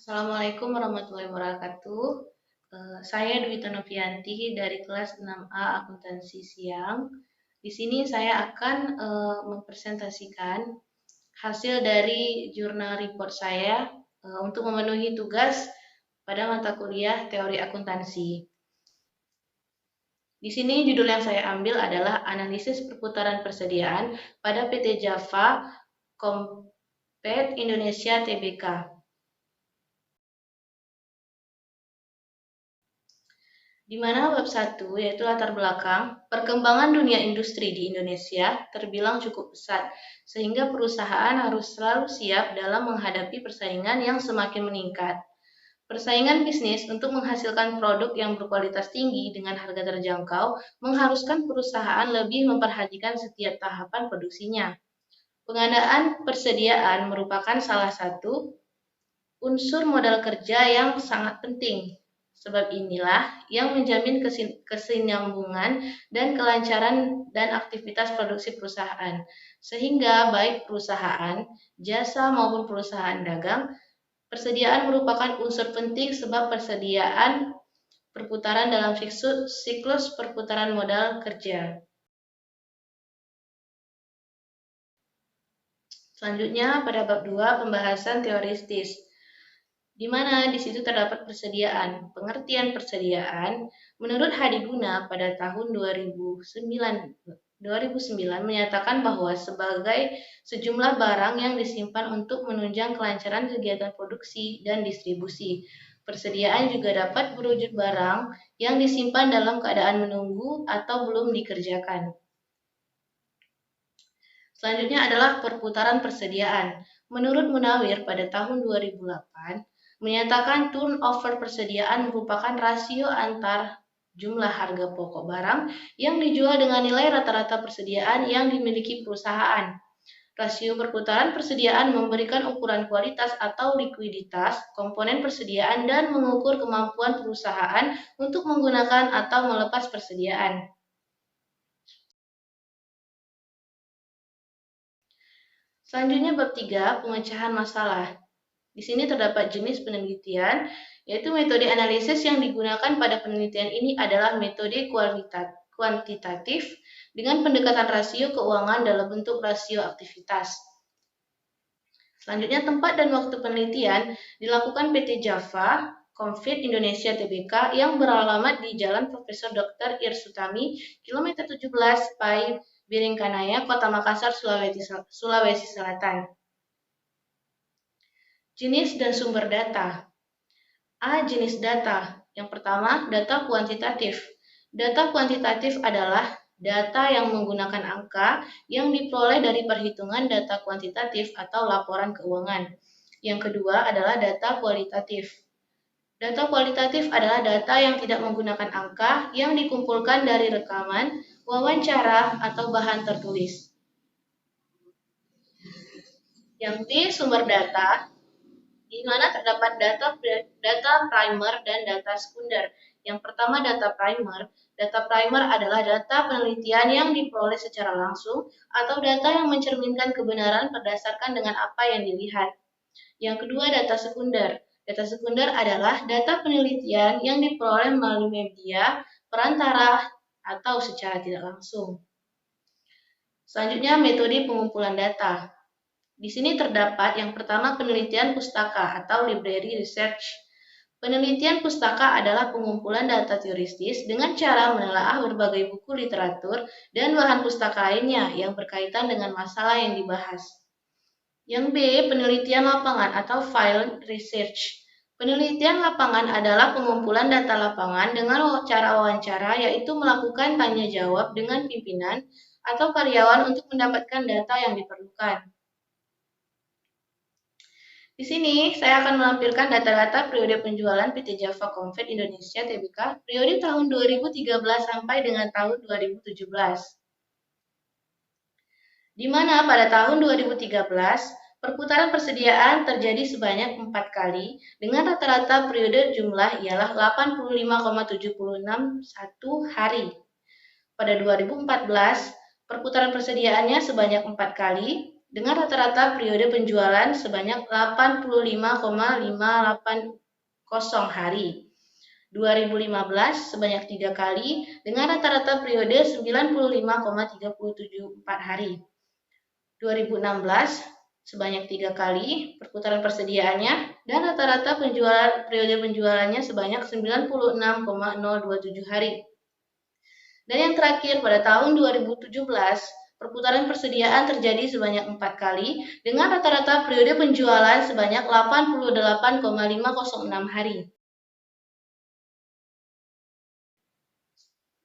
Assalamualaikum warahmatullahi wabarakatuh. Saya Dwita Novianti dari kelas 6A Akuntansi Siang. Di sini saya akan mempresentasikan hasil dari jurnal report saya untuk memenuhi tugas pada mata kuliah Teori Akuntansi. Di sini judul yang saya ambil adalah Analisis Perputaran Persediaan pada PT Java Kompet Indonesia Tbk. Di mana bab 1, yaitu latar belakang, perkembangan dunia industri di Indonesia terbilang cukup pesat, sehingga perusahaan harus selalu siap dalam menghadapi persaingan yang semakin meningkat. Persaingan bisnis untuk menghasilkan produk yang berkualitas tinggi dengan harga terjangkau mengharuskan perusahaan lebih memperhatikan setiap tahapan produksinya. Pengadaan persediaan merupakan salah satu unsur modal kerja yang sangat penting. Sebab inilah yang menjamin kesinambungan dan kelancaran dan aktivitas produksi perusahaan. Sehingga baik perusahaan, jasa maupun perusahaan dagang, persediaan merupakan unsur penting sebab persediaan perputaran dalam siklus perputaran modal kerja. Selanjutnya pada bab 2 pembahasan teoretis, di mana di situ terdapat persediaan. Pengertian persediaan menurut Hadi Guna pada tahun 2009 menyatakan bahwa sebagai sejumlah barang yang disimpan untuk menunjang kelancaran kegiatan produksi dan distribusi. Persediaan juga dapat berwujud barang yang disimpan dalam keadaan menunggu atau belum dikerjakan. Selanjutnya adalah perputaran persediaan. Menurut Munawir pada tahun 2008, menyatakan turnover persediaan merupakan rasio antar jumlah harga pokok barang yang dijual dengan nilai rata-rata persediaan yang dimiliki perusahaan. Rasio perputaran persediaan memberikan ukuran kualitas atau likuiditas komponen persediaan dan mengukur kemampuan perusahaan untuk menggunakan atau melepas persediaan. Selanjutnya bab 3, pemecahan masalah. Di sini terdapat jenis penelitian, yaitu metode analisis yang digunakan pada penelitian ini adalah metode kuantitatif dengan pendekatan rasio keuangan dalam bentuk rasio aktivitas. Selanjutnya tempat dan waktu penelitian dilakukan PT Java Kompet Indonesia Tbk yang beralamat di Jalan Profesor Dr. Irsutami, kilometer 17 Pai Biringkanaya, Kota Makassar, Sulawesi Selatan. Jenis dan sumber data. A. Jenis data. Yang pertama, data kuantitatif. Data kuantitatif adalah data yang menggunakan angka yang diperoleh dari perhitungan data kuantitatif atau laporan keuangan. Yang kedua adalah data kualitatif. Data kualitatif adalah data yang tidak menggunakan angka yang dikumpulkan dari rekaman, wawancara, atau bahan tertulis. Yang B. Sumber data, di mana terdapat data primer dan data sekunder. Yang pertama data primer. Data primer adalah data penelitian yang diperoleh secara langsung atau data yang mencerminkan kebenaran berdasarkan dengan apa yang dilihat. Yang kedua data sekunder. Data sekunder adalah data penelitian yang diperoleh melalui media, perantara, atau secara tidak langsung. Selanjutnya metode pengumpulan data. Di sini terdapat yang pertama penelitian pustaka atau library research. Penelitian pustaka adalah pengumpulan data teoretis dengan cara menelaah berbagai buku literatur dan bahan pustaka lainnya yang berkaitan dengan masalah yang dibahas. Yang B, penelitian lapangan atau field research. Penelitian lapangan adalah pengumpulan data lapangan dengan cara wawancara, yaitu melakukan tanya jawab dengan pimpinan atau karyawan untuk mendapatkan data yang diperlukan. Di sini saya akan melampirkan data-data periode penjualan PT Java Kompet Indonesia Tbk periode tahun 2013 sampai dengan tahun 2017. Di mana pada tahun 2013 perputaran persediaan terjadi sebanyak 4 kali dengan rata-rata periode jumlah ialah 85,761 hari. Pada 2014 perputaran persediaannya sebanyak 4 kali dengan rata-rata periode penjualan sebanyak 85,580 hari. 2015 sebanyak 3 kali dengan rata-rata periode 95,374 hari. 2016 sebanyak 3 kali perputaran persediaannya dan rata-rata periode penjualannya sebanyak 96,027 hari. Dan yang terakhir pada tahun 2017, perputaran persediaan terjadi sebanyak 4 kali dengan rata-rata periode penjualan sebanyak 88,506 hari.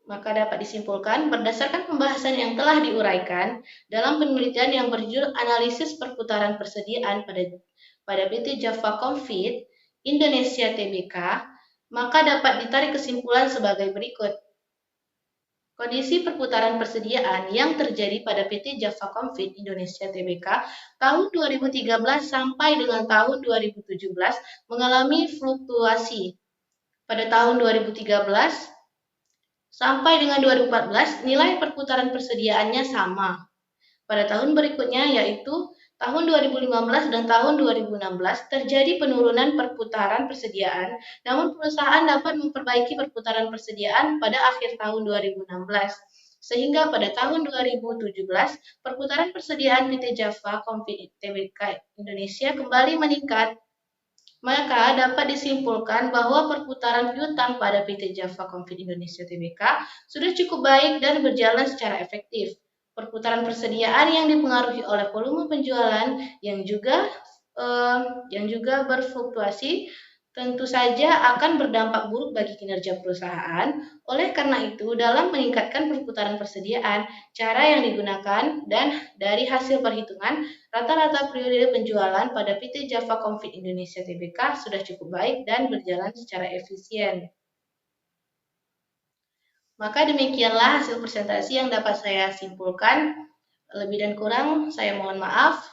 Maka dapat disimpulkan berdasarkan pembahasan yang telah diuraikan dalam penelitian yang berjudul Analisis Perputaran Persediaan pada PT Java Confit Indonesia Tbk, maka dapat ditarik kesimpulan sebagai berikut. Kondisi perputaran persediaan yang terjadi pada PT Java Confit Indonesia Tbk tahun 2013 sampai dengan tahun 2017 mengalami fluktuasi. Pada tahun 2013 sampai dengan 2014, nilai perputaran persediaannya sama. Pada tahun berikutnya, yaitu tahun 2015 dan tahun 2016, terjadi penurunan perputaran persediaan, namun perusahaan dapat memperbaiki perputaran persediaan pada akhir tahun 2016. Sehingga pada tahun 2017, perputaran persediaan PT Java Confit Tbk Indonesia kembali meningkat. Maka dapat disimpulkan bahwa perputaran piutang pada PT Java Confit Indonesia Tbk sudah cukup baik dan berjalan secara efektif. Perputaran persediaan yang dipengaruhi oleh volume penjualan yang juga berfluktuasi tentu saja akan berdampak buruk bagi kinerja perusahaan. Oleh karena itu, dalam meningkatkan perputaran persediaan, cara yang digunakan dan dari hasil perhitungan, rata-rata periode penjualan pada PT Java Confit Indonesia Tbk sudah cukup baik dan berjalan secara efisien. Maka demikianlah hasil presentasi yang dapat saya simpulkan. Lebih dan kurang saya mohon maaf.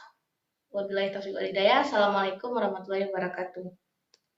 Wabillahi taufiq wal hidayah. Assalamualaikum warahmatullahi wabarakatuh.